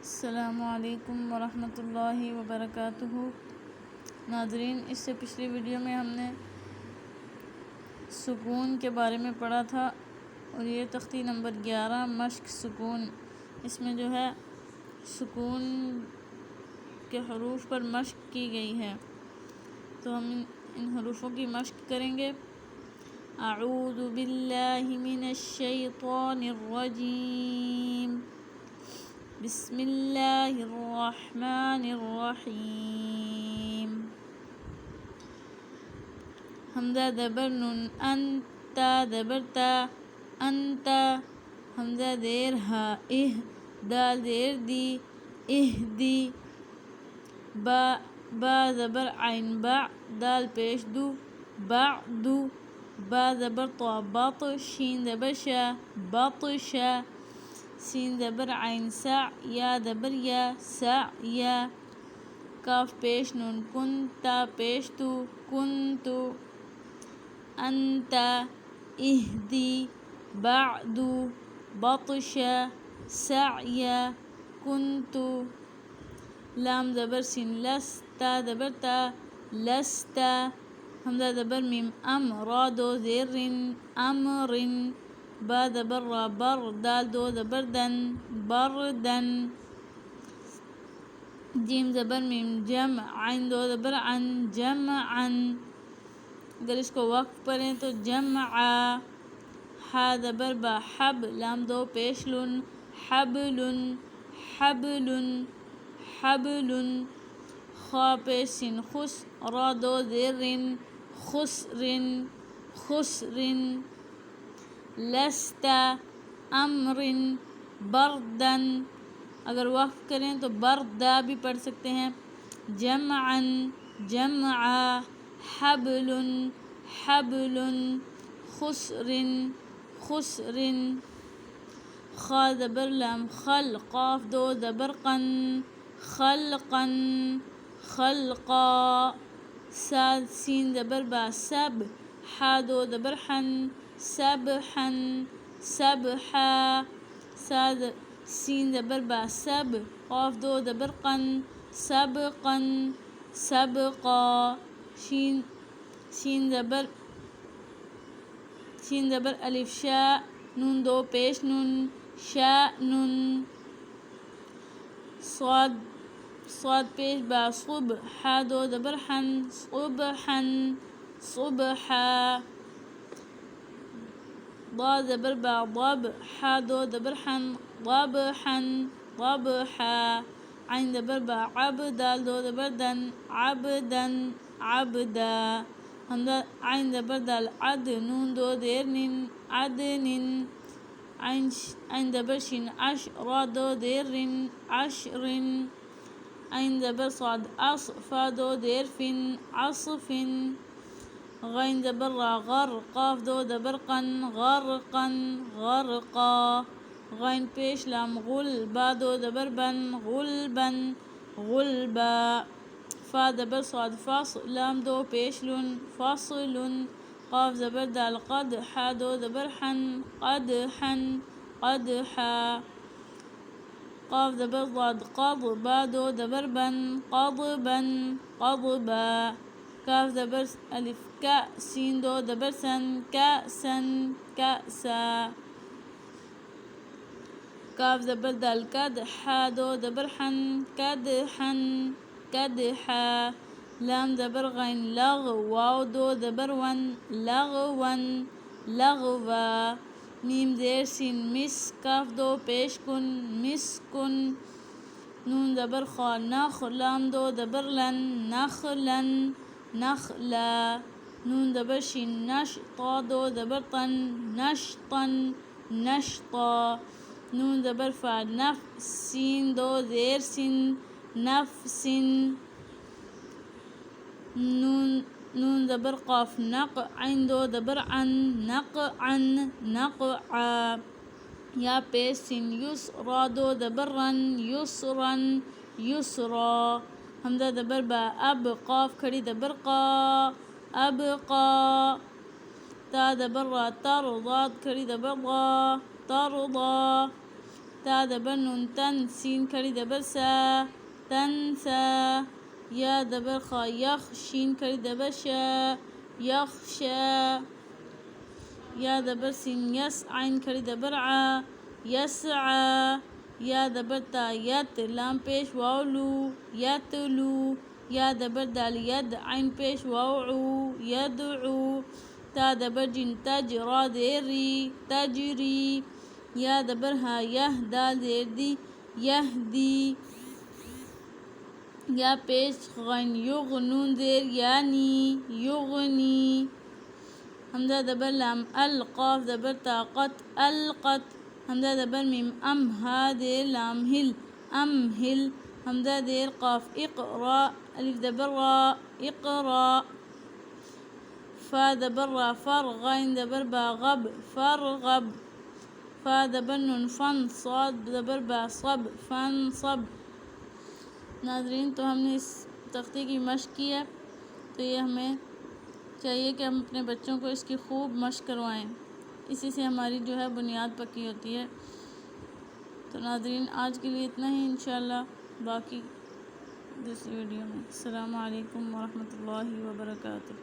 السلام علیکم ورحمۃ اللہ وبرکاتہ۔ ناظرین، اس سے پچھلی ویڈیو میں ہم نے سکون کے بارے میں پڑھا تھا اور یہ تختی نمبر 11 مشق سکون، اس میں جو ہے سکون کے حروف پر مشق کی گئی ہے، تو ہم ان حروفوں کی مشق کریں گے۔ اعوذ باللہ من الشیطان الرجیم، بسم اللہ الرحمن الرحیم۔ حمزہ زبر نون، انتا زبر تا، انتا۔ حمزہ زیر ہا، دال زیر دی، اہدی۔ با زبر عین با، دال پیش دو، بعدو۔ با زبر طا، بط، شین زبر شا، بطشا۔ سین زبر عین سا، یا زبر یا، سعیا۔ کاف پیش نون، کن، تا پیش تو، کنتو۔ انتا، اہدی، بعدو، بطشا، سعیا، کنتو۔ لام زبر سین، لس، تا زبر تا، لستا۔ حمزہ زبر میم، ام، را دو زیر رن، امرن۔ با زبر را، بر، دال دو زبر دن، بردن۔ جیم زبر میم، جم، عین دو زبر عن، جمعن۔ اگر اس کو وقف پڑھیں تو جمعا۔ حا زبر با، حب، لام دو پیش لن، حبلن، حبلن، حبلن۔ خا پیش سین، خس، را دو زیر رن، خسرن، خسرن۔ لستا، امرن، بردن۔ اگر وقف کریں تو بردا بھی پڑھ سکتے ہیں۔ جمعن، جمعا، حبلن، حبلن، خسرن، خسرن۔ خا زبر لام، خل، قاف دو زبر قن، خلقن، خلقا۔ ساد سین زبر با، سب، حا دو زبر حن، سبحن، سبحا۔ سین زبر با، سب، قاف دو زبر قن، سبقن، سبقا۔ شین زبر الف، شا، نون دو پیش نون، شأنن۔ صاد پیش با، صب، حا دو زبر حن، صبحن، صبحا۔ ضا زبر با، ضب، حا دو زبر حن، ضبحن، ضبحا۔ عین زبر با، عب، دال دو زبر دن، عبدن، عبدا۔ حمزہ عین زبر دال، عد، نون دو زیر نن، عدنن۔ عین زبر شین، عش، را دو زیر رن، عشرن۔ عین زبر صاد، عص، فا دو زیر فن، عصفن۔ غین زبر را، غر، قاف دو زبر قن، غرقن، غرقا۔ غین پیش لام، غل، با دو زبر بن، غلبن، غلبا۔ فا زبر صاد، فص، لام دو پیش لن، فصلن۔ قاف زبر دال، قد، حا دو زبر حن، قدحن، قدحا۔ قاف زبر ضاد، قض، با دو زبر بن، قضبن، قضبا۔ کاف زبر الف، کا، سین دو زبر سن، کأسن، کأسا۔ کاف زبر دال، کد، حا دو زبر حن، کدحن، کدحا۔ لام زبر غین، لغ، واو دو زبر ون، لغون، لغوا۔ میم زیر سین، مس، کاف دو پیش کن، مسکن۔ نون زبر خا، نخ، لام دو زبر لن، نخلن، نخلا۔ نون زبر شین، نش، طا دو زبر طن، نشطن، نشطا۔ نون زبر فا، نف، سین دو زیر سن، نفسن۔ نون زبر قاف، نق، عین دو زبر عن، نقعن، نقعا۔ یا پیش سین، یس، را دو زبر رن، یسرن، یسرا۔ حمزہ زبر با، اب، قاف کھڑی زبر قا، ابقا۔ تا زبر را، تر، ضاد کھڑی زبر ضا، ترضا۔ تا زبر نون تن سین کھڑی زبر سا تنسا یا زبر خا یخ شین کھڑی زبر شا یخشا یا زبر سین یس عین کھڑی زبر عا یسعا یا زبر تا یت لام پیش واو لو یتلو یا زبر دال ید عین پیش واو عو یدعو تا زبر جیم تج را زیر ری تجری یا زبر ہا یہ دال زیر دی یہدی یا پیش غین یغ نون زیر یعنی یغنی حمزہ زبر لام ال قاف زبر طاقت القت حمزہ زبر میم ام ہا زیر لام ہل امہل حمزہ زیر قاف اقرا الف زبر را اقرا فا زبر را فر غین زبر با غب فرغب فا زبر نون فن صاد زبر با صب فنصب ناظرین تو ہم نے اس تختے کی مشق کی ہے تو یہ ہمیں چاہیے کہ ہم اپنے بچوں کو اس کی خوب مشق کروائیں اسی سے ہماری جو ہے بنیاد پکی ہوتی ہے تو ناظرین آج کے لیے اتنا ہی انشاءاللہ باقی دوسری ویڈیو میں السلام علیکم ورحمۃ اللہ وبرکاتہ